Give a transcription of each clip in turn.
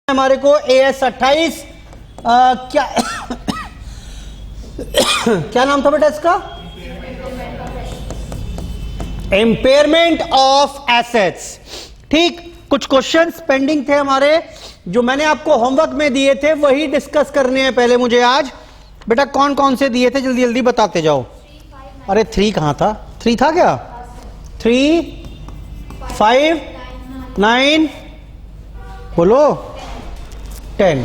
हमारे को AS 28 क्या क्या नाम था बेटा इसका? Impairment of assets. ठीक, कुछ क्वेश्चंस पेंडिंग थे हमारे जो मैंने आपको होमवर्क में दिए थे, वही डिस्कस करने हैं पहले मुझे आज। बेटा कौन कौन से दिए थे जल्दी जल्दी बताते जाओ। अरे 3 कहां था? 3 था क्या? 3, 5, 9 बोलो 10।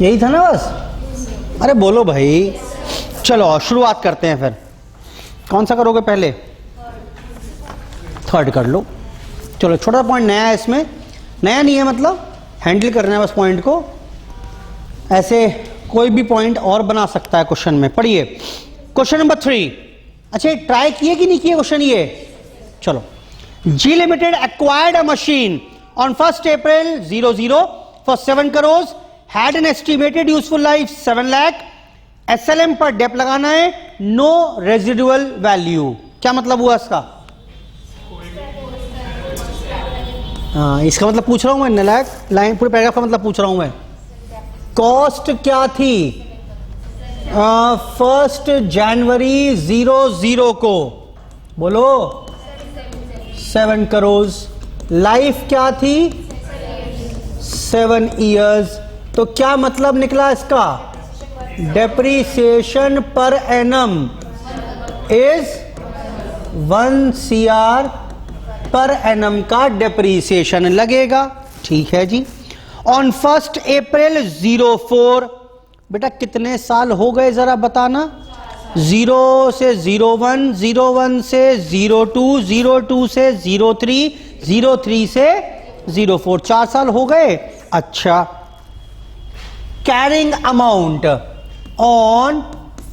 यही था ना बस? अरे बोलो भाई। चलो शुरुआत करते हैं फिर। कौन सा करोगे पहले? थर्ड कर लो। चलो छोटा पॉइंट नया है इसमें, नया नहीं है मतलब हैंडल करना है बस पॉइंट को। ऐसे कोई भी पॉइंट और बना सकता है क्वेश्चन में। पढ़िए क्वेश्चन नंबर 3। अच्छा ट्राई किए कि नहीं किए क्वेश्चन ये? चलो। G Limited acquired a machine on 1st April 00 for 7 crores, had an estimated useful life 7 lakh, SLM पर डेप लगाना है, no residual value। क्या मतलब हुआ इसका? हाँ, इसका मतलब पूछ रहा हूं मैं, नलायक लाइन पूरे पैराग्राफ का मतलब पूछ रहा हूं मैं। कॉस्ट क्या थी 1 जनवरी 00 को? बोलो 7 करोड़। लाइफ क्या थी? 7 इयर्स। तो क्या मतलब निकला इसका? Depreciation per annum is 1 CR per annum का डेप्रीसिएशन लगेगा। ठीक है जी। ऑन 1 अप्रैल 04, बेटा कितने साल हो गए जरा बताना? 0 से 01, 01 से 02, 02 से 03, 03 से 04, 4 साल हो गए। अच्छा, कैरिंग अमाउंट ऑन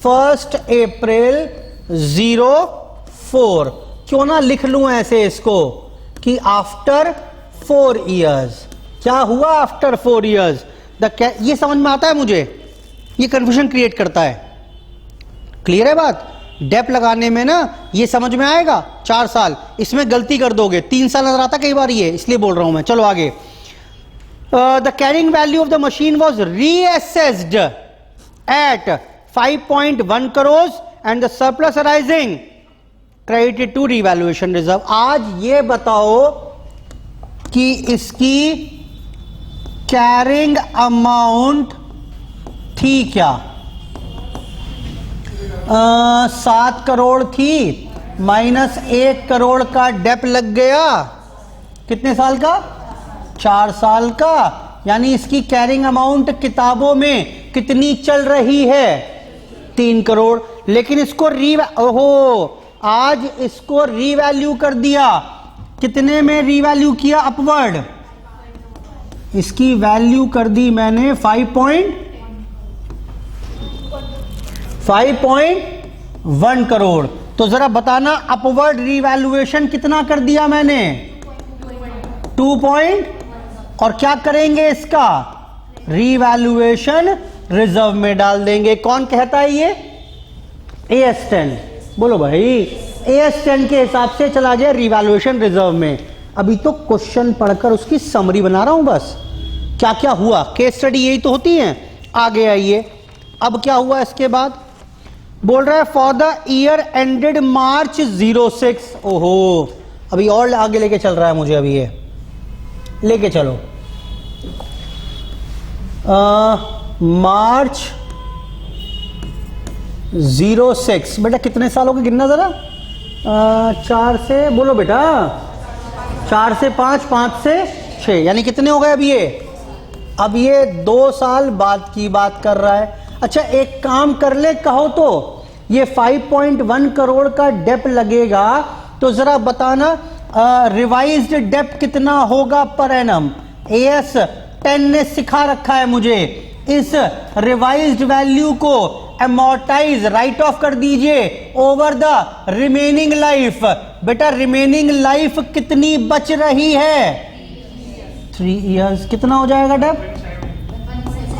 1 अप्रैल 04, क्यों ना लिख लूं ऐसे इसको कि आफ्टर 4 इयर्स। क्या हुआ आफ्टर 4 इयर्स? ये समझ में आता है मुझे, ये कंफ्यूजन क्रिएट करता है। क्लियर है बात? डेप लगाने में ना ये समझ में आएगा 4 साल, इसमें गलती कर दोगे 3 साल नजर आता कई बार, ये इसलिए बोल रहा हूं मैं। चलो आगे। The carrying value of the machine was reassessed at 5.1 crore and the surplus arising credited to revaluation reserve. आज ये बताओ कि इसकी कैरिंग अमाउंट थी क्या? 7 करोड़ थी, माइनस 1 करोड़ का डेप लग गया। कितने साल का? 4 साल का। यानी इसकी कैरिंग अमाउंट किताबों में कितनी चल रही है? 3 करोड़। लेकिन इसको आज इसको रीवैल्यू कर दिया। कितने में रीवैल्यू किया? अपवर्ड। इसकी वैल्यू कर दी मैंने 5.1 करोड़। तो जरा बताना अपवर्ड रीवैल्यूएशन कितना कर दिया मैंने? 2 और क्या करेंगे इसका? रीवैल्यूएशन रिजर्व में डाल देंगे। कौन कहता है ये? AS 10। बोलो भाई। AS 10 के हिसाब से चला गया रीवैल्यूएशन रिजर्व में। अभी तो क्वेश्चन पढ़कर उसकी समरी बना रहा हूं बस। क्या क्या हुआ, केस स्टडी यही तो होती है। आगे आइए, अब क्या हुआ इसके बाद? बोल रहा है फॉर द ईयर एंडेड मार्च 06। ओहो, अभी और आगे लेके चल रहा है मुझे। अभी ये लेके चलो मार्च 06। बेटा कितने सालों के गिनना जरा? 4 से बोलो बेटा, 4 से 5, 5 से 6, यानी कितने हो गए अभी ये? अब ये 2 साल बाद की बात कर रहा है। अच्छा एक काम कर ले, कहो तो ये 5.1 करोड़ का डेप लगेगा, तो जरा बताना रिवाइज्ड डेप कितना होगा पर एनम? AS 10 ने सिखा रखा है मुझे। इस रिवाइज्ड वैल्यू को अमोर्टाइज राइट ऑफ कर दीजिए ओवर द रिमेनिंग लाइफ। बेटा रिमेनिंग लाइफ कितनी बच रही है? 3 इयर्स। कितना हो जाएगा डेप?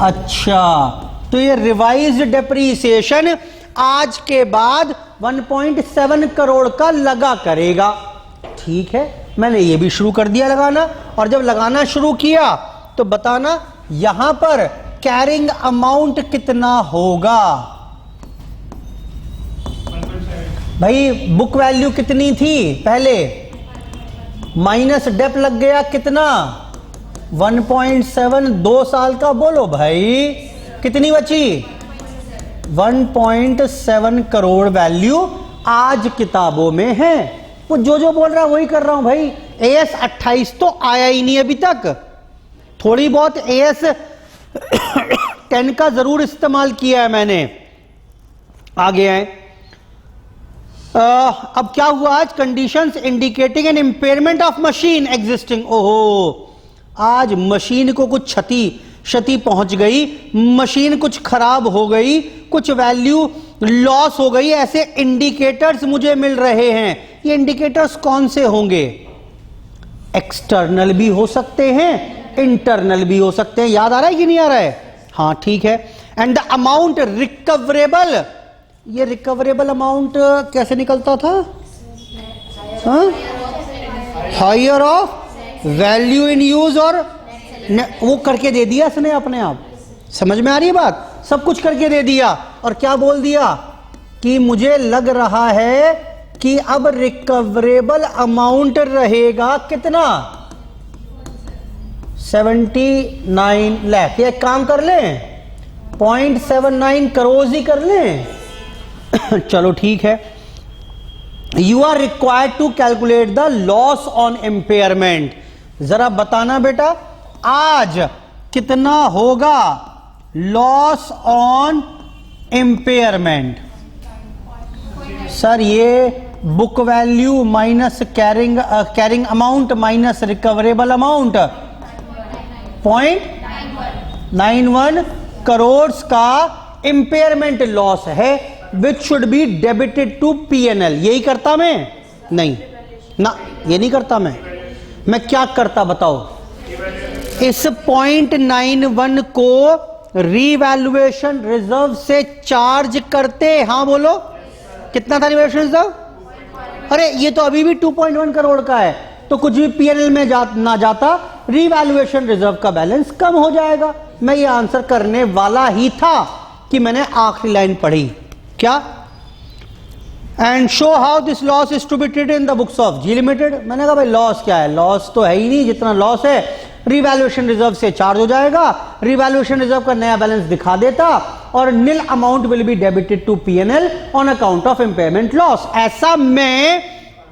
अच्छा, तो ये रिवाइज्ड डेप्रीसिएशन आज के बाद 1.7 करोड़ का लगा करेगा। ठीक है, मैंने ये भी शुरू कर दिया लगाना। और जब लगाना शुरू किया तो बताना यहां पर कैरिंग अमाउंट कितना होगा। भाई बुक वैल्यू कितनी थी पहले, माइनस डेप लग गया कितना 1.7, 2 साल का, बोलो भाई कितनी बची 1.7 करोड़ वैल्यू आज किताबों में है। वो जो बोल रहा है वही कर रहा हूं भाई। AS 28 तो आया ही नहीं अभी तक, थोड़ी बहुत AS 10 का जरूर इस्तेमाल किया है मैंने। आगे आए, अब क्या हुआ आज, conditions indicating an impairment of machine existing. ओहो, आज मशीन को कुछ क्षति पहुंच गई, मशीन कुछ खराब हो गई, कुछ वैल्यू लॉस हो गई, ऐसे इंडिकेटर्स मुझे मिल रहे हैं। ये इंडिकेटर्स कौन से होंगे, एक्सटर्नल भी हो सकते हैं, इंटरनल भी हो सकते हैं। याद आ रहा है कि नहीं आ रहा है? हाँ ठीक है। एंड द अमाउंट रिकवरेबल, ये रिकवरेबल अमाउंट कैसे निकलता था, higher of value in use, और वो करके दे दिया इसने अपने आप। समझ में आ रही है बात, सब कुछ करके दे दिया। और क्या बोल दिया कि मुझे लग रहा है कि अब रिकवरेबल अमाउंट रहेगा कितना 79 लाख। एक काम कर लें 0.79 करोड़ ही कर लें चलो ठीक है। You are required to calculate the loss on impairment. जरा बताना बेटा आज कितना होगा लॉस ऑन एम्पेयरमेंट। सर ये book value minus carrying amount minus recoverable amount 0.91 crore का इम्पेयरमेंट लॉस है, which should be debited to P&L। यही करता मैं? नहीं ना, ये नहीं करता मैं क्या करता बताओ, इस 0.91 को रीवैल्यूएशन रिजर्व से चार्ज करते। हाँ बोलो कितना था रिवैल्यूएशन रिजर्व? अरे ये तो अभी भी 2.1 करोड़ का है, तो कुछ भी P&L में ना जाता, रीवैल्यूएशन रिजर्व का बैलेंस कम हो जाएगा। मैं ये आंसर करने वाला ही था कि मैंने आखिरी लाइन पढ़ी क्या, and show how this loss is to be treated in the books of G limited. मैंने कहा भाई लॉस क्या है, लॉस तो है ही नहीं, जितना लॉस है रीवैल्यूएशन रिजर्व से चार्ज हो जाएगा, रीवैल्यूएशन रिजर्व का नया बैलेंस दिखा देता, और nil amount will be debited to P&L on account of impairment loss. ऐसा मैं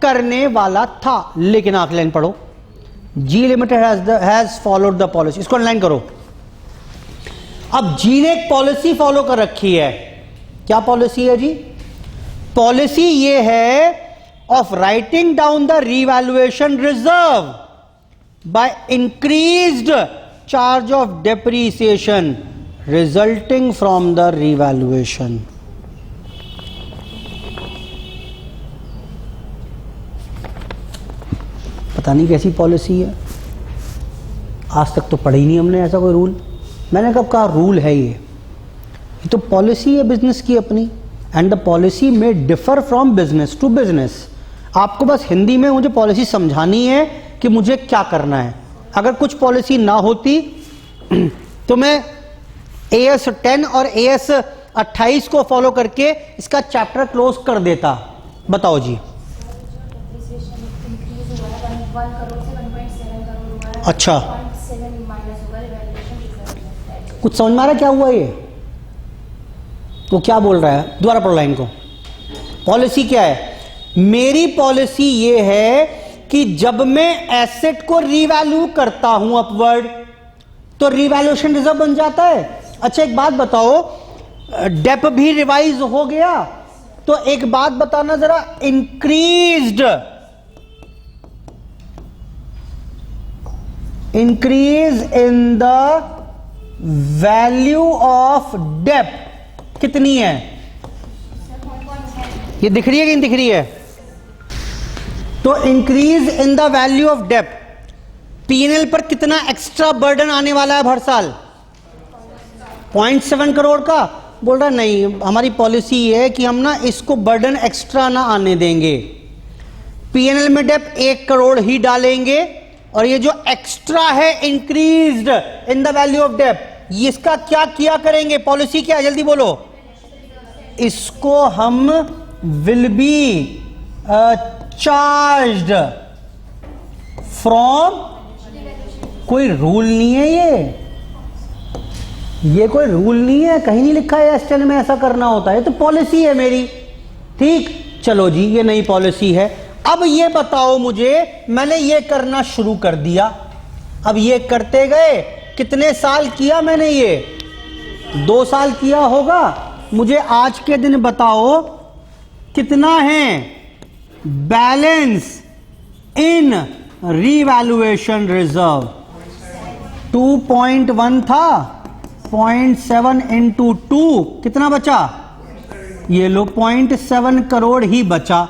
करने वाला था, लेकिन आखिरी लाइन पढ़ो, G limited has followed the policy. इसको ऑनलाइन करो। अब जी ने एक पॉलिसी फॉलो कर रखी है। क्या पॉलिसी है जी? पॉलिसी ये है of writing down the revaluation reserve by increased charge of depreciation resulting from the revaluation. पता नहीं कैसी पॉलिसी है, आज तक तो पढ़ी नहीं हमने ऐसा कोई रूल। मैंने कब कहा रूल है ये तो पॉलिसी है बिजनेस की अपनी, and the policy may differ from business to business. आपको बस हिंदी में मुझे पॉलिसी समझानी है कि मुझे क्या करना है। अगर कुछ पॉलिसी ना होती तो मैं AS 10 और AS 28 को फॉलो करके इसका चैप्टर क्लोज कर देता। बताओ जी। अच्छा कुछ समझ में आ रहा है क्या हुआ ये? वो क्या बोल रहा है, दोबारा पढ़ो लाइन को। पॉलिसी क्या है? मेरी पॉलिसी ये है कि जब मैं एसेट को रीवैल्यू करता हूं अपवर्ड तो रीवैल्यूएशन रिजर्व बन जाता है। अच्छा एक बात बताओ, डेप भी रिवाइज हो गया, तो एक बात बताना जरा, increase in the value of dep कितनी है? ये दिख रही है कि नहीं दिख रही है? तो increase in the value of dep, P&L पर कितना एक्स्ट्रा बर्डन आने वाला है हर साल? 0.7 करोड़ का। बोल रहा नहीं, हमारी पॉलिसी ये है कि हम ना इसको बर्डन एक्स्ट्रा ना आने देंगे, पीएनएल में डेप्थ 1 करोड़ ही डालेंगे, और ये जो एक्स्ट्रा है increased in the value of depth, इसका क्या किया करेंगे? पॉलिसी क्या, जल्दी बोलो। इसको हम विल बी चार्ज्ड फ्रॉम, कोई रूल नहीं है ये कोई रूल नहीं है, कहीं नहीं लिखा है एस्टेन में ऐसा करना होता है, तो पॉलिसी है मेरी। ठीक, चलो जी, ये नई पॉलिसी है। अब ये बताओ मुझे, मैंने ये करना शुरू कर दिया, अब ये करते गए, कितने साल किया मैंने? ये 2 साल किया होगा। मुझे आज के दिन बताओ कितना है बैलेंस इन रीवैल्यूएशन रिजर्व? 2.1 था, 0.7 इंटू 2 कितना बचा? ये लो 0.7 करोड़ ही बचा।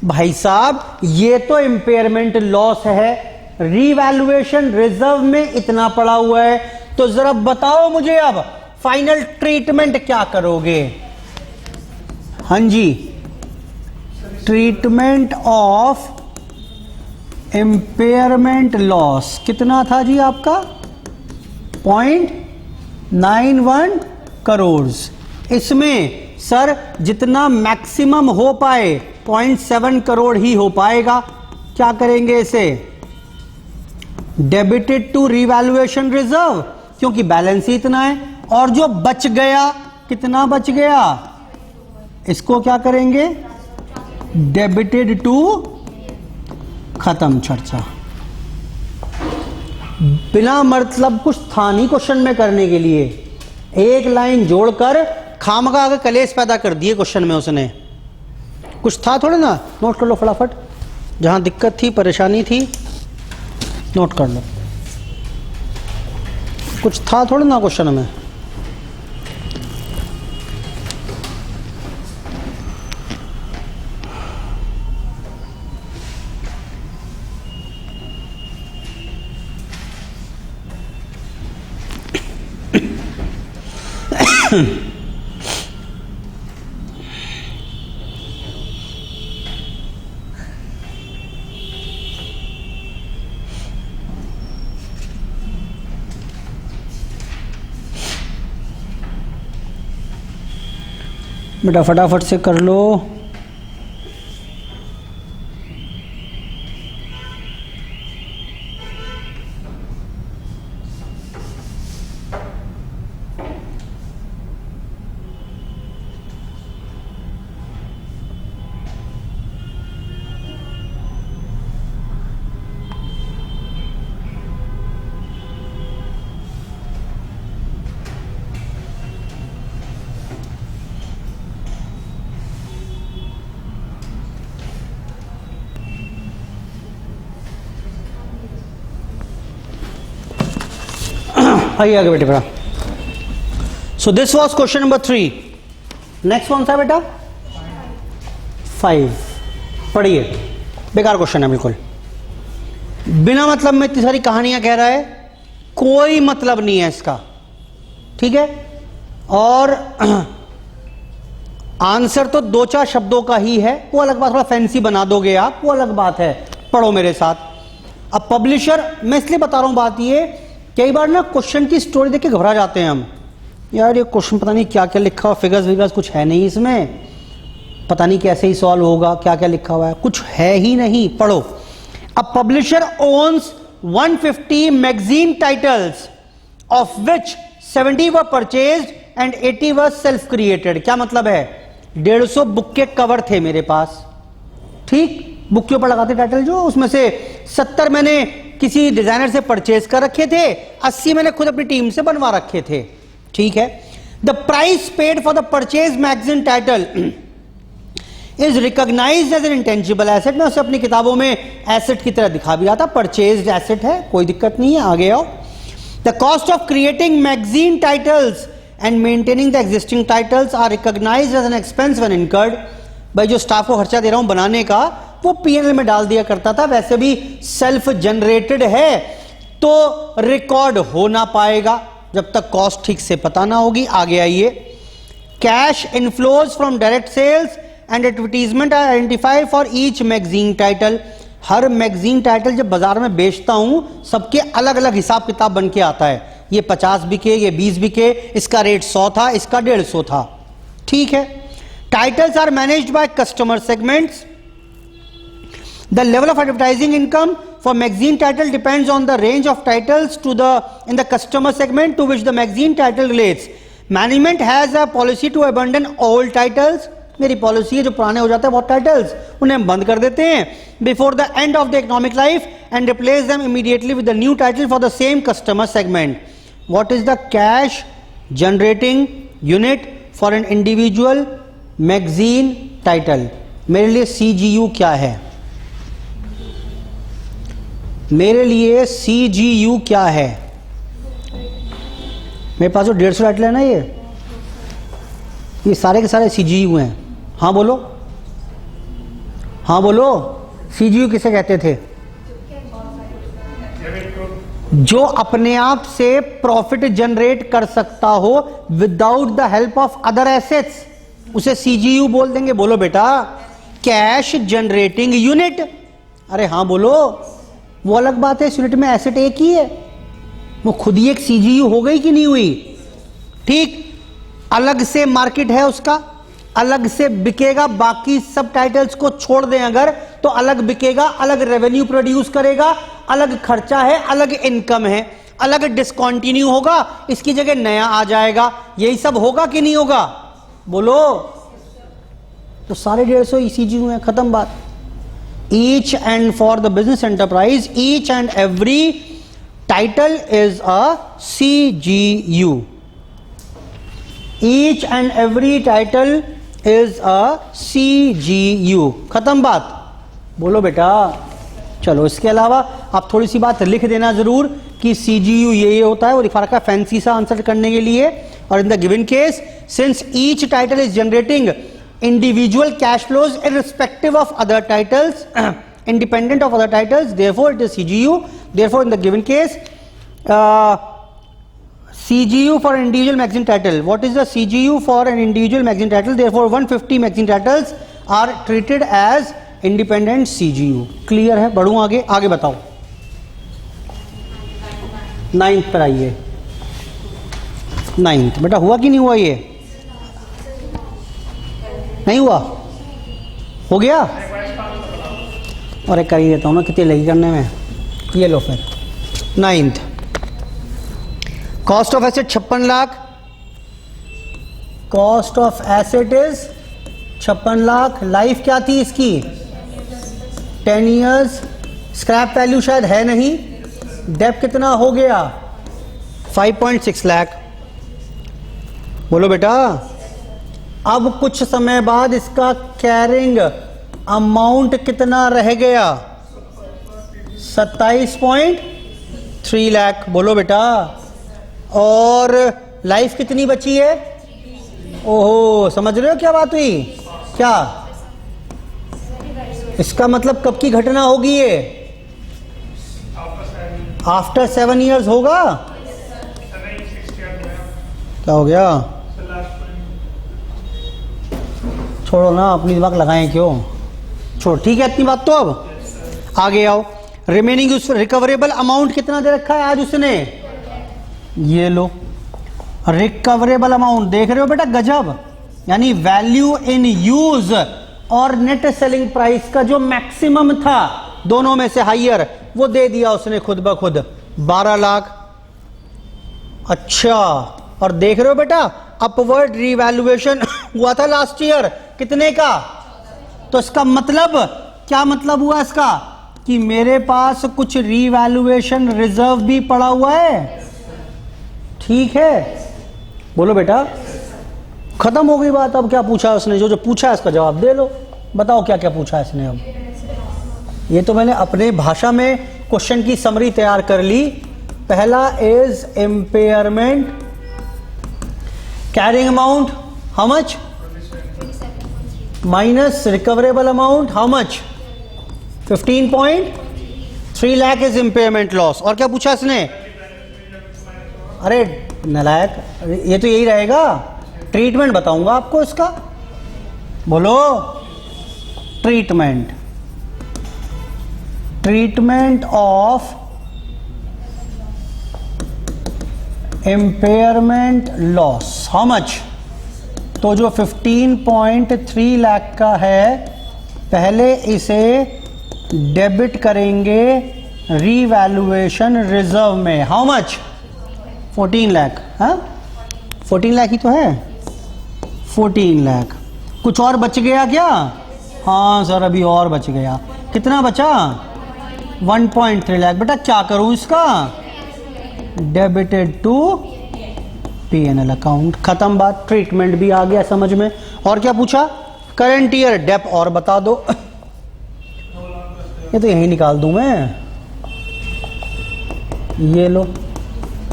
भाई साहब, ये तो इंपेयरमेंट लॉस है, रीवैल्यूएशन रिजर्व में इतना पड़ा हुआ है, तो जरा बताओ मुझे अब फाइनल ट्रीटमेंट क्या करोगे? हाँ जी, ट्रीटमेंट ऑफ इंपेयरमेंट लॉस कितना था जी आपका? 0.91 करोड़। इसमें सर जितना मैक्सिमम हो पाए 0.7 करोड़ ही हो पाएगा। क्या करेंगे इसे? डेबिटेड टू रीवैल्यूएशन रिजर्व, क्योंकि बैलेंस ही इतना है, और जो बच गया, कितना बच गया, इसको क्या करेंगे? डेबिटेड टू, खत्म चर्चा। बिना मतलब कुछ था नहीं क्वेश्चन में करने के लिए, एक लाइन जोड़कर खामखा आगे कलेश पैदा कर दिए क्वेश्चन में उसने। कुछ था थोड़ा ना, नोट कर लो फटाफट, जहां दिक्कत थी, परेशानी थी, नोट कर लो। कुछ था थोड़ा ना क्वेश्चन में। बेटा फटाफट से कर लो। आइए आगे बेटे बेटा। So this was question number 3। Next कौन सा बेटा? 5। पढ़िए, बेकार क्वेश्चन है बिल्कुल, बिना मतलब में इतनी सारी कहानियां कह रहा है, कोई मतलब नहीं है इसका, ठीक है। और आंसर तो 2-4 शब्दों का ही है, वो अलग बात, थोड़ा फैंसी बना दोगे आप, वो अलग बात है, पढ़ो मेरे साथ। अब पब्लिशर, मैं इसलिए बता रहा हूं बात ये, कई बार ना क्वेश्चन की स्टोरी देख के घबरा जाते हैं हम, यार ये क्वेश्चन पता नहीं क्या क्या लिखा हुआ, फिगर्स विगर्स कुछ है नहीं इसमें, पता नहीं कैसे ही सॉल्व होगा, क्या क्या लिखा हुआ है, कुछ है ही नहीं। पढ़ो। A publisher owns 150 magazine titles of which 70 were purchased and 80 were self created. क्या मतलब है? 150 बुक के कवर थे मेरे पास, ठीक, बुक के ऊपर लगाते टाइटल जो, उसमें से 70 मैंने किसी डिजाइनर से परचेज कर रखे थे, 80 मैंने खुद अपनी टीम से बनवा रखे थे, ठीक है। The price paid for the purchase magazine title is recognised as an intangible asset. मैं उसे अपनी किताबों में एसेट की तरह दिखा भी रहा था, परचेज्ड एसेट है, कोई दिक्कत नहीं है, आगे आओ। The cost of creating magazine titles and maintaining the existing titles are recognised as an expense when incurred. भाई जो स्टाफ को खर्चा दे रहा हूं बनाने का, वो पीएनएल में डाल दिया करता था, वैसे भी सेल्फ जनरेटेड है तो रिकॉर्ड हो ना पाएगा जब तक कॉस्ट ठीक से पता ना होगी। आगे आइए। Cash inflows from direct sales and advertisement are identify for each magazine title. हर मैगजीन टाइटल जब बाजार में बेचता हूं सबके अलग अलग हिसाब किताब बन के आता है, ये 50 बिके, ये 20 बिके, इसका रेट 100 था, इसका 150 था, ठीक है। Titles are managed by customer segments. The level of advertising income for magazine title depends on the range of titles in the customer segment to which the magazine title relates. Management has a policy to abandon all titles. मेरी policy है जो पुराने हो जाते हैं बहुत titles उन्हें हम बंद कर देते हैं before the end of the economic life and replace them immediately with the new title for the same customer segment. What is the cash generating unit for an individual magazine title? मेरे लिए CGU क्या है? मेरे लिए CGU क्या है? मेरे पास जो 150 टाइटल है ना, ये सारे के सारे CGU हैं. हाँ बोलो, हाँ बोलो. CGU किसे कहते थे? जो अपने आप से प्रॉफिट जनरेट कर सकता हो without the help of other assets, उसे CGU बोल देंगे. बोलो बेटा. Cash generating unit. अरे हाँ बोलो. वो अलग बात है, इस यूनिट में एसेट एक ही है, वो खुद ही एक CGU हो गई कि नहीं हुई? ठीक. अलग से मार्केट है उसका, अलग से बिकेगा. बाकी सब टाइटल्स को छोड़ दें अगर तो अलग बिकेगा, अलग रेवेन्यू प्रोड्यूस करेगा, अलग खर्चा है, अलग इनकम है, अलग डिस्कंटिन्यू होगा, इसकी जगह नया आ जाएगा. यही सब होगा कि नहीं होगा? बोलो. तो सारे 150 CGU हैं, खत्म बात. Each and for the business enterprise, each and every title is a CGU. Each and every title is a CGU. खत्म बात. बोलो बेटा. चलो, इसके अलावा आप थोड़ी सी बात लिख देना जरूर कि CGU ये होता है, वो दिखा रखा है फैंसी सा आंसर करने के लिए. और in the given case, since each title is generating individual cash flows irrespective of other titles, independent of other titles, therefore it is CGU. Therefore in the given case, CGU for an individual magazine title. What is the CGU for an individual magazine title? Therefore 150 magazine titles are treated as independent CGU. Clear है? बढ़ूं आगे. आगे बताओ. 9th पर आइए. 9th बेटा हुआ कि नहीं हुआ? ये नहीं हुआ? हो गया? और एक कर ही देता हूँ ना, कितनी लगी करने में. ये लो फिर. 9th. Cost of asset 56 lakh. Cost of asset is 56 lakh. Life क्या थी इसकी? 10 years. स्क्रैप वैल्यू शायद है नहीं. डेप कितना हो गया? 5.6 लाख. बोलो बेटा. अब कुछ समय बाद इसका कैरिंग अमाउंट कितना रह गया? 27.3 लाख. बोलो बेटा. और लाइफ कितनी बची है? ओहो, समझ रहे हो क्या बात हुई? क्या इसका मतलब कब की घटना होगी ये? आफ्टर 7 years होगा. क्या हो गया? छोड़ो ना, अपनी दिमाग लगाएं क्यों? छोड़. ठीक है, इतनी बात. तो अब आगे आओ. रिमेनिंग रिकवरेबल अमाउंट कितना दे रखा है आज उसने? ये लो. रिकवरेबल अमाउंट देख रहे हो बेटा? गजब. यानी वैल्यू इन यूज और नेट सेलिंग प्राइस का जो मैक्सिमम था दोनों में से हाइयर, वो दे दिया उसने खुद ब खुद. 12 लाख. अच्छा. और देख रहे हो बेटा, अपवर्ड रिवैल्यूएशन हुआ था लास्ट ईयर. कितने का? तो इसका मतलब क्या मतलब हुआ इसका? कि मेरे पास कुछ रिवैल्यूएशन रिजर्व भी पड़ा हुआ है. ठीक है. बोलो बेटा. खत्म हो गई बात. अब क्या पूछा उसने? जो जो पूछा इसका जवाब दे लो. बताओ क्या क्या पूछा इसने. अब ये तो मैंने अपने भाषा में क्वेश्चन की समरी तैयार कर ली. पहला is impairment. Carrying amount how much? Minus recoverable amount how much? 15.3 lakh is impairment loss. और क्या पूछा इसने? अरे नलायक, ये तो यही रहेगा. ट्रीटमेंट बताऊंगा आपको इसका. बोलो. Treatment of impairment loss, how much? तो जो 15.3 लाख का है, पहले इसे डेबिट करेंगे रीवैल्यूएशन रिजर्व में, हाउ मच? 14 लाख। हाँ 14 लाख ही तो है, 14 लाख। कुछ और बच गया क्या? हाँ सर अभी और बच गया। कितना बचा? 1.3 लाख। बेटा क्या करूं इसका? डेबिटेड टू P&L अकाउंट, खत्म बात। ट्रीटमेंट भी आ गया समझ में। और क्या पूछा? करंट ईयर डेप और बता दो। ये तो यही निकाल दूं मैं, ये लो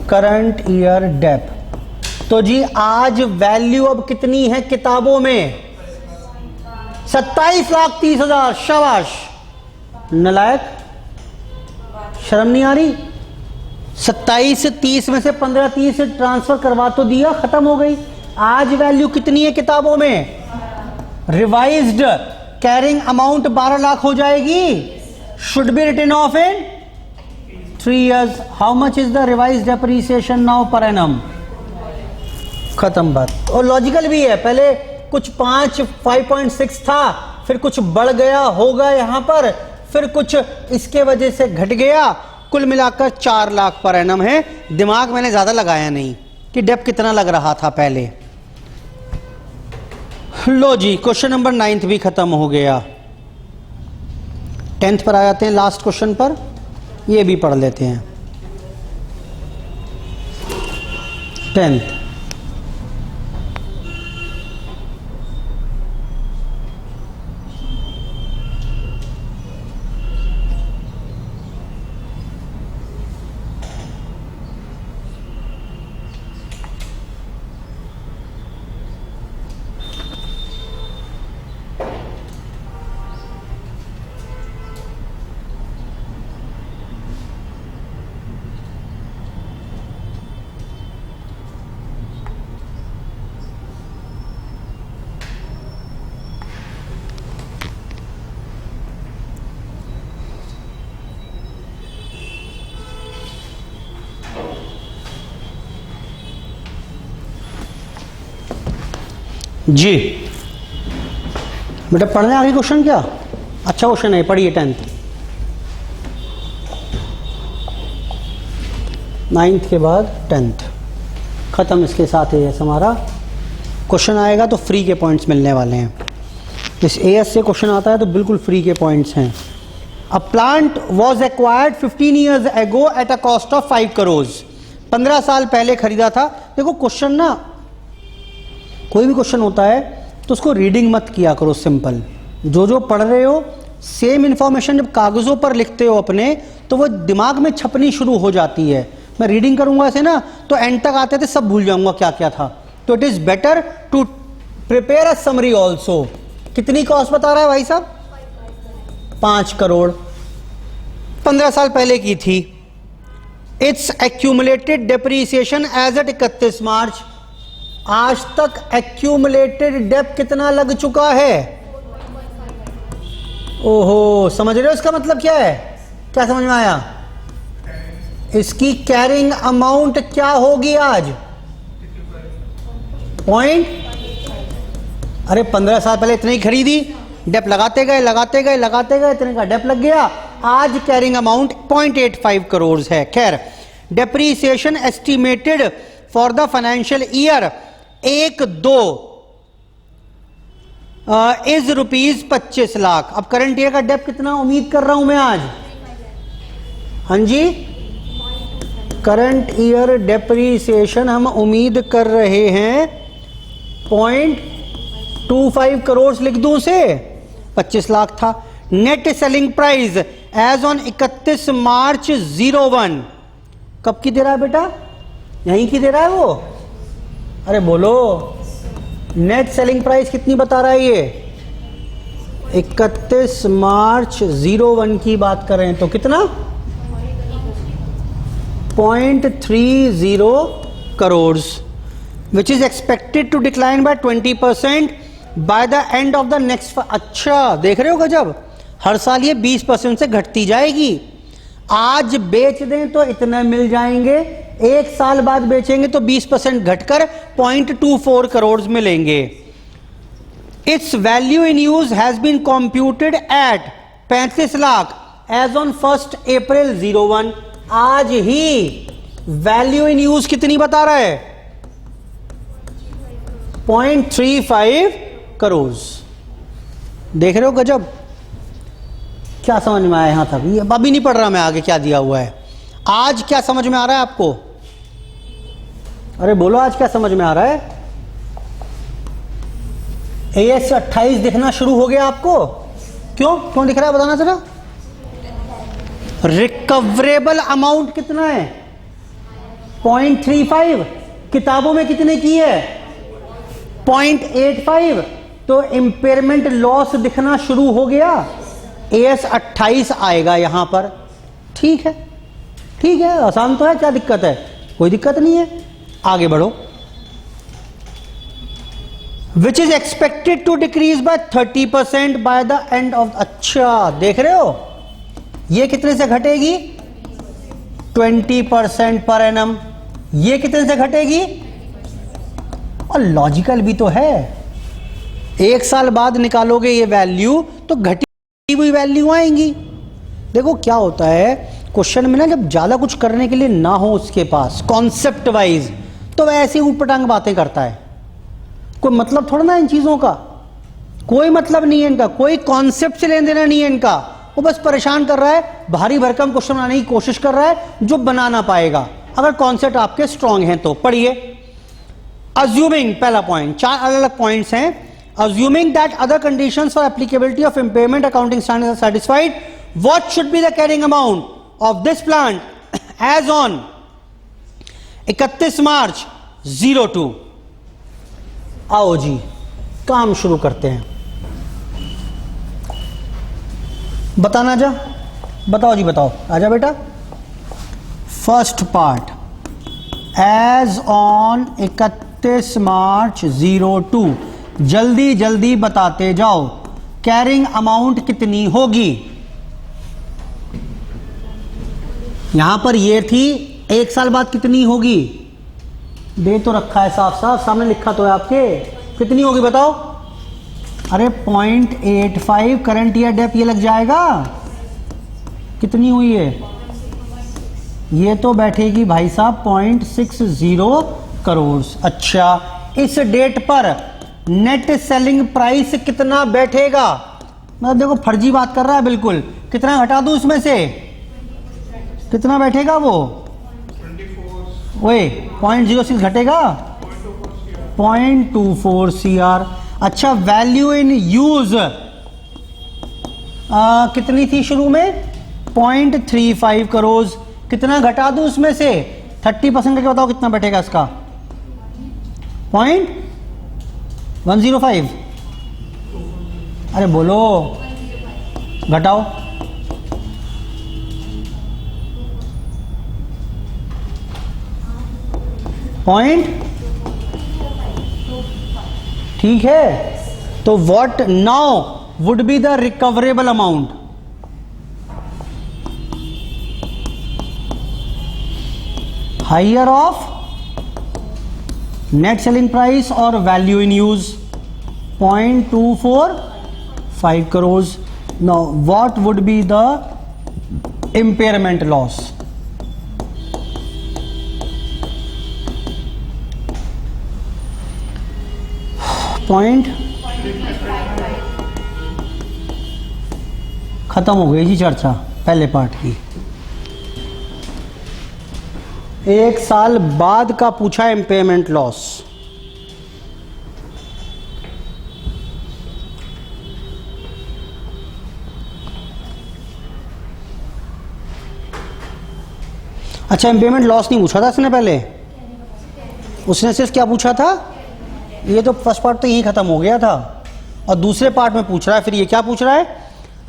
करंट ईयर डेप। तो जी आज वैल्यू अब कितनी है किताबों में? 27,30,000। शाबाश नलायक, शर्म नहीं आ रही? 27 से 30 में से 15-30 से ट्रांसफर करवा तो दिया, खत्म हो गई। आज वैल्यू कितनी है किताबों में? रिवाइज्ड कैरिंग अमाउंट 12 लाख हो जाएगी। Should be written off in 3 years। How much is the revised depreciation now per annum? खत्म बात। और लॉजिकल भी है, पहले कुछ 5.6 था, फिर कुछ बढ़ गया होगा यहां पर, फिर कुछ इसके वजह से घट गया, कुल मिलाकर 4 लाख पर एनम है। दिमाग मैंने ज्यादा लगाया नहीं कि डेप कितना लग रहा था पहले। लो जी क्वेश्चन नंबर 9 भी खत्म हो गया। 10th पर आ जाते हैं, लास्ट क्वेश्चन पर, ये भी पढ़ लेते हैं। 10th जी बेटा पढ़ने आगे क्वेश्चन क्या? अच्छा क्वेश्चन है, पढ़िए। 10th 9th के बाद 10th खत्म। इसके साथ ही हमारा क्वेश्चन आएगा तो फ्री के पॉइंट्स मिलने वाले हैं। इस एएस से क्वेश्चन आता है तो बिल्कुल फ्री के पॉइंट्स हैं। A plant was acquired 15 years एगो at a cost of 5 crores। 15 साल पहले खरीदा था। देखो क्वेश्चन ना, कोई भी क्वेश्चन होता है तो उसको रीडिंग मत किया करो, सिंपल। जो पढ़ रहे हो सेम इंफॉर्मेशन जब कागजों पर लिखते हो अपने, तो वो दिमाग में छपनी शुरू हो जाती है। मैं रीडिंग करूंगा ऐसे ना, तो एंड तक आते थे सब भूल जाऊंगा क्या क्या था। तो it is better to prepare a summary also. कितनी कॉस्ट बता रहा है भाई साहब? 5 करोड़, 15 साल पहले की थी। Its accumulated depreciation as at 31 March. आज तक एक्यूमुलेटेड डेप कितना लग चुका है? ओहो, समझ रहे हो इसका मतलब क्या है? क्या समझ में आया? इसकी कैरिंग अमाउंट क्या होगी आज? पॉइंट, अरे 15 साल पहले इतनी खरीदी, डेप लगाते गए लगाते गए लगाते गए, इतने का डेप लग गया। आज कैरिंग अमाउंट 0.85 करोड़ है। खैर, depreciation estimated for the financial year 1-2 is rupees 25 lakh. अब करंट ईयर का डेप कितना उम्मीद कर रहा हूं मैं आज? हाँ जी, करंट ईयर डेप्रीसिएशन हम उम्मीद कर रहे हैं 0.25 करोड़। लिख दूं उसे, 25 लाख था। Net selling price as on 31 March 01। कब की दे रहा है बेटा? यहीं की दे रहा है वो? अरे बोलो, नेट सेलिंग प्राइस कितनी बता रहा है ये? 31 मार्च 01 की बात कर रहे हैं, तो कितना? 0.30 crore, which is expected to decline by 20% by the end of the next. अच्छा देख रहे हो गजब, हर साल ये 20% से घटती जाएगी। आज बेच दें तो इतने मिल जाएंगे, एक साल बाद बेचेंगे तो 20% घटकर 0.24 करोड़ मिलेंगे। Its value in use has been computed at 35 lakh as on 1 April 01। आज ही वैल्यू इन यूज कितनी बता रहा है? 0.35 करोड़। देख रहे हो गजब, क्या समझ में आया यहां तक? ये अभी नहीं पढ़ रहा मैं आगे क्या दिया हुआ है। आज क्या समझ में आ रहा है आपको? अरे बोलो, आज क्या समझ में आ रहा है? AS 28 दिखना शुरू हो गया आपको? क्यों क्यों दिख रहा है बताना जरा। रिकवरेबल अमाउंट कितना है? 0.35। किताबों में कितने की है? 0.85। तो इंपेयरमेंट लॉस दिखना शुरू हो गया। AS 28 आएगा यहां पर। ठीक है, ठीक है, आसान तो है, क्या दिक्कत है? कोई दिक्कत नहीं है, आगे बढ़ो। Which is expected to decrease by 30% by the end of. अच्छा देख रहे हो, ये कितने से घटेगी? 20% पर एनम। ये कितने से घटेगी? और लॉजिकल भी तो है, एक साल बाद निकालोगे ये वैल्यू तो घटी हुई वैल्यू आएंगी। देखो क्या होता है क्वेश्चन में ना, जब ज्यादा कुछ करने के लिए ना हो उसके पास कॉन्सेप्ट वाइज, तो वह ऐसी ऊटपटांग बातें करता है। कोई मतलब थोड़ा ना इन चीजों का, कोई मतलब नहीं है इनका, कोई कॉन्सेप्ट से लेन देना नहीं है इनका। वो बस परेशान कर रहा है, भारी भरकम क्वेश्चन बनाने की कोशिश कर रहा है जो बना ना पाएगा अगर कॉन्सेप्ट आपके स्ट्रांग हैं तो। पढ़िए। अज्यूमिंग, पहला पॉइंट, 4 अलग अलग पॉइंट्स हैं। Assuming that other conditions for applicability of impairment accounting standards are satisfied, what should be the carrying amount of this plant as on 31 मार्च 02? आओ जी काम शुरू करते हैं। बताना जा, बताओ जी बताओ, आजा बेटा। फर्स्ट पार्ट, एज ऑन 31 मार्च 02, जल्दी जल्दी बताते जाओ। कैरिंग अमाउंट कितनी होगी? यहां पर ये थी, एक साल बाद कितनी होगी? दे तो रखा है साफ साफ, सामने लिखा तो है आपके। कितनी होगी बताओ? अरे 0.85 करंट ईयर डेप ये लग जाएगा। कितनी हुई है? ये तो बैठेगी भाई साहब 0.60 करोड़। अच्छा, इस डेट पर नेट सेलिंग प्राइस कितना बैठेगा? मतलब देखो फर्जी बात कर रहा है बिल्कुल। कितना घटा दूं इसमें से? कितना बैठेगा वो? 24। ओए 0.06 घटेगा, 0.24 CR। अच्छा, वैल्यू इन यूज कितनी थी शुरू में? 0.35 करोड़। कितना घटा दूं उसमें से? 30% करके बताओ कितना बैठेगा इसका? 0.105। अरे बोलो, घटाओ। पॉइंट, ठीक है। तो what now would be the recoverable amount? Higher of net selling price और value in use 0.245 crore. Now what would be the impairment loss? Point, खत्म हो गई जी चर्चा पहले पार्ट की। एक साल बाद का पूछा इम्पेयरमेंट लॉस। अच्छा, इम्पेयरमेंट लॉस नहीं पूछा था इसने पहले, उसने सिर्फ क्या पूछा था? ये तो फर्स्ट पार्ट तो यही खत्म हो गया था, और दूसरे पार्ट में पूछ रहा है फिर ये क्या पूछ रहा है?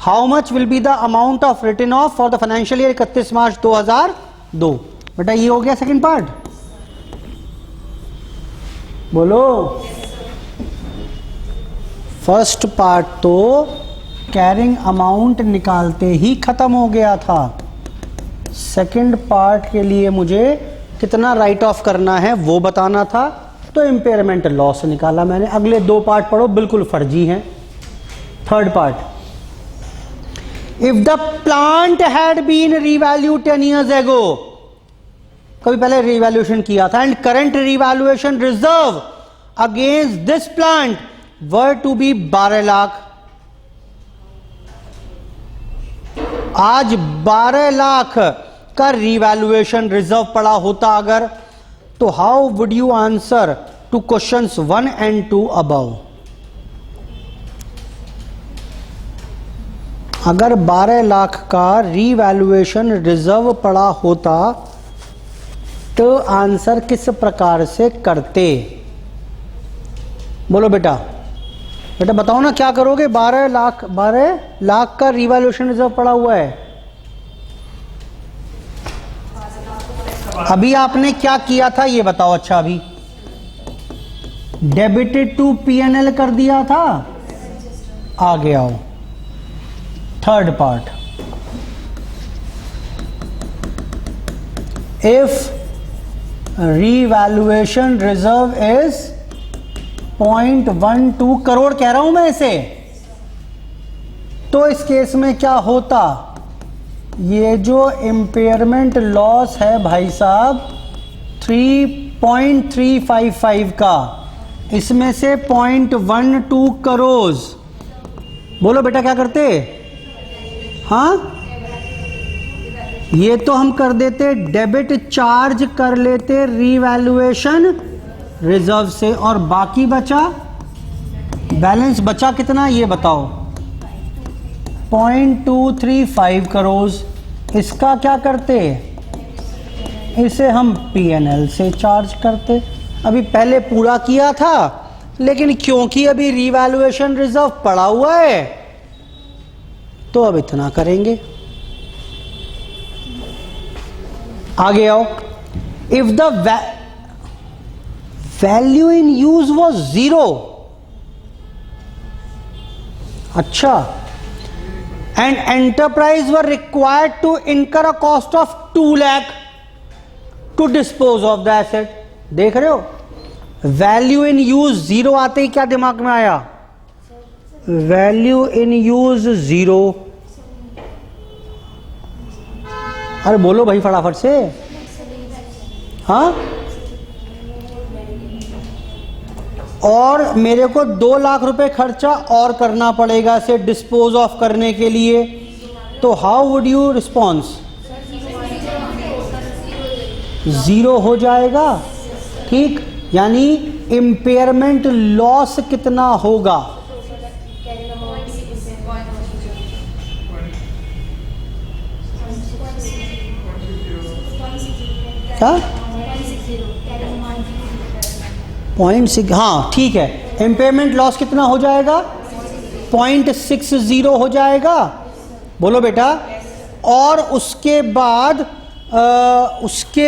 How much will be the amount of written off for the financial year 31 March 2002। बेटा ये हो गया सेकंड पार्ट। बोलो फर्स्ट पार्ट तो कैरिंग अमाउंट निकालते ही खत्म हो गया था। सेकंड पार्ट के लिए मुझे कितना राइट ऑफ करना है वो बताना था, तो इम्पेयरमेंट लॉस निकाला मैंने। अगले दो पार्ट पढ़ो, बिल्कुल फर्जी हैं। Third part, if the plant had been revalue 10 years ago, कभी पहले रीवैल्यूएशन किया था, and current revaluation reserve against this plant were to be 12 lakh. आज 12 लाख का रीवैल्यूएशन रिजर्व पड़ा होता अगर, तो how would you answer two questions 1 and 2 above. अगर 12 लाख का रीवैल्यूएशन रिजर्व पड़ा होता तो आंसर किस प्रकार से करते? बोलो बेटा, बेटा बताओ ना क्या करोगे? 12 लाख का रीवैल्यूएशन रिजर्व पड़ा हुआ है। अभी आपने क्या किया था ये बताओ। अच्छा, अभी डेबिटेड टू P&L कर दिया था। आगे आओ, third part, if revaluation reserve is 0.12 crore कह रहा हूं मैं इसे, तो इस केस में क्या होता? ये जो इम्पेयरमेंट लॉस है भाई साहब 3.355 का, इसमें से 0.12 करोड़, बोलो बेटा क्या करते? हाँ, ये तो हम कर देते डेबिट, चार्ज कर लेते रीवैल्यूएशन रिजर्व से, और बाकी बचा बैलेंस बचा कितना ये बताओ? 0.235 करोड़। इसका क्या करते? इसे हम P&L से चार्ज करते। अभी पहले पूरा किया था, लेकिन क्योंकि अभी रीवैल्यूएशन रिजर्व पड़ा हुआ है तो अब इतना करेंगे। आगे आओ, if the value in use was 0, अच्छा, and enterprise were required to incur a cost of 2 lakh to dispose of the asset. देख रहे हो, वैल्यू इन यूज 0 आते ही क्या दिमाग में आया? Value in use 0। अरे बोलो भाई फटाफट से। हाँ, और मेरे को 2 लाख रुपए खर्चा और करना पड़ेगा इसे डिस्पोज ऑफ करने के लिए, तो हाउ वुड यू रिस्पॉन्स? 0 हो जाएगा। ठीक, यानी इम्पेयरमेंट लॉस कितना होगा? क्या? 0.6, हाँ ठीक है। इम्पेयरमेंट लॉस कितना हो जाएगा? 0.60 हो जाएगा। बोलो बेटा। और उसके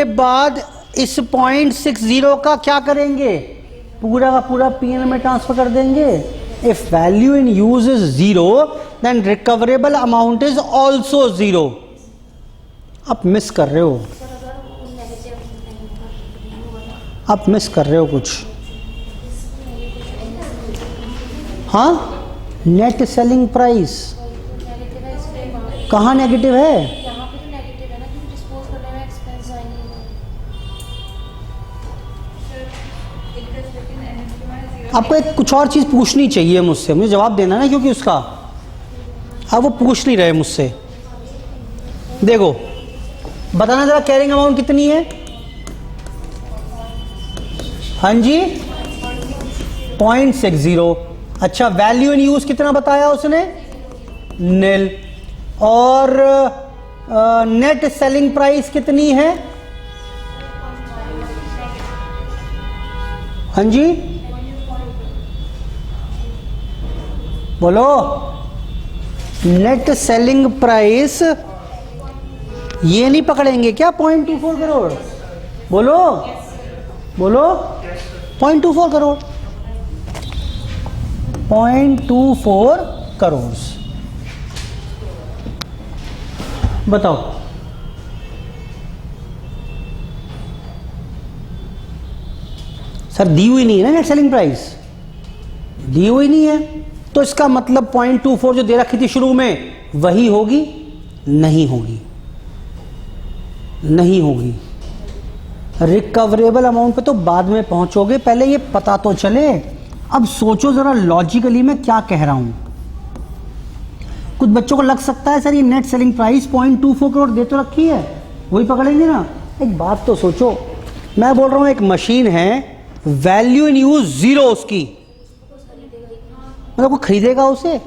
बाद इस 0.60 का क्या करेंगे? पूरा का पूरा P&L में ट्रांसफर कर देंगे। If value in use is 0 then recoverable amount is also 0। आप मिस कर रहे हो, आप मिस कर रहे हो कुछ। हाँ, नेट सेलिंग प्राइस कहाँ नेगेटिव है? आपको एक कुछ और चीज पूछनी चाहिए मुझसे, मुझे जवाब देना ना, क्योंकि उसका अब वो पूछ नहीं रहे मुझसे। देखो बताना जरा, कैरिंग अमाउंट कितनी है? हाँ जी 0.60। अच्छा, वैल्यू इन यूज कितना बताया उसने? नील। और नेट सेलिंग प्राइस कितनी है? हाँ जी बोलो। नेट सेलिंग प्राइस ये नहीं पकड़ेंगे क्या? 0.24 करोड़। बोलो बोलो 0.24 करोड़। 0.24 करोड़। बताओ सर, दी हुई नहीं है ना नेट सेलिंग प्राइस, दी हुई नहीं है, तो इसका मतलब 0.24 जो दे रखी थी शुरू में वही होगी? नहीं होगी, नहीं होगी। रिकवरेबल अमाउंट पे तो बाद में पहुंचोगे, पहले ये पता तो चले। अब सोचो जरा लॉजिकली मैं क्या कह रहा हूं। कुछ बच्चों को लग सकता है सर ये नेट सेलिंग प्राइस 0.24 करोड़ दे तो रखी है, वही पकड़ेंगे ना। एक बात तो सोचो, मैं बोल रहा हूं एक मशीन है, वैल्यू इन यूज 0 उसकी, मतलब कोई खरीदेगा उसे?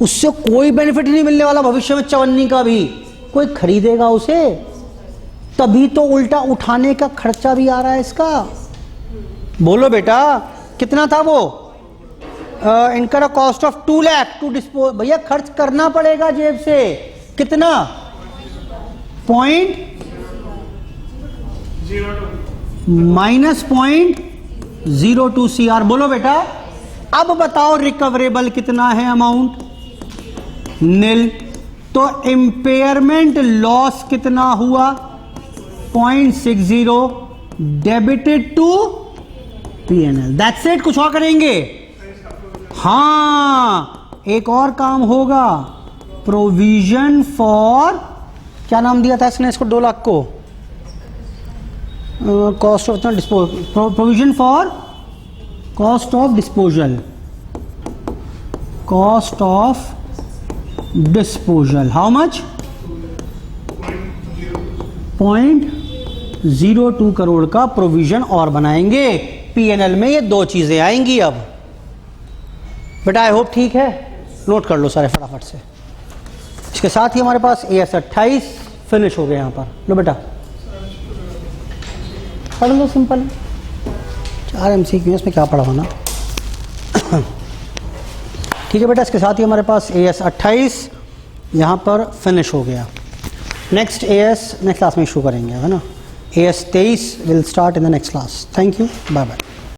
उससे कोई बेनिफिट नहीं मिलने वाला भविष्य में, चवन्नी का भी। कोई खरीदेगा उसे? तभी तो उल्टा उठाने का खर्चा भी आ रहा है इसका। बोलो बेटा, कितना था वो? Incur cost of 2 lakh to dispose. भैया खर्च करना पड़ेगा जेब से। कितना? -0.02 CR। बोलो बेटा, अब बताओ रिकवरेबल कितना है अमाउंट? नील। तो इम्पेयरमेंट लॉस कितना हुआ? 0.60 debited to P&L। That's it. कुछ और करेंगे? हाँ, एक और काम होगा, प्रोविजन फॉर, क्या नाम दिया था इसने इसको 2 लाख को? Cost of disposal, provision for cost of disposal, cost of disposal. How much? 0.02 crore का प्रोविजन और बनाएंगे। P&L में ये 2 चीजें आएंगी। अब बेटा आई होप ठीक है, नोट कर लो सारे फटाफट से। इसके साथ ही हमारे पास AS 28 फिनिश हो गए। यहाँ पर लो बेटा पढ़ लो, सिंपल 4 MCQ में क्या पढ़ा होना। ठीक है बेटा, इसके साथ ही हमारे पास AS 28 यहाँ पर फिनिश हो गया। नेक्स्ट AS नेक्स्ट क्लास में शुरू करेंगे, है ना। AS 23 will start in the next class. Thank you, bye bye.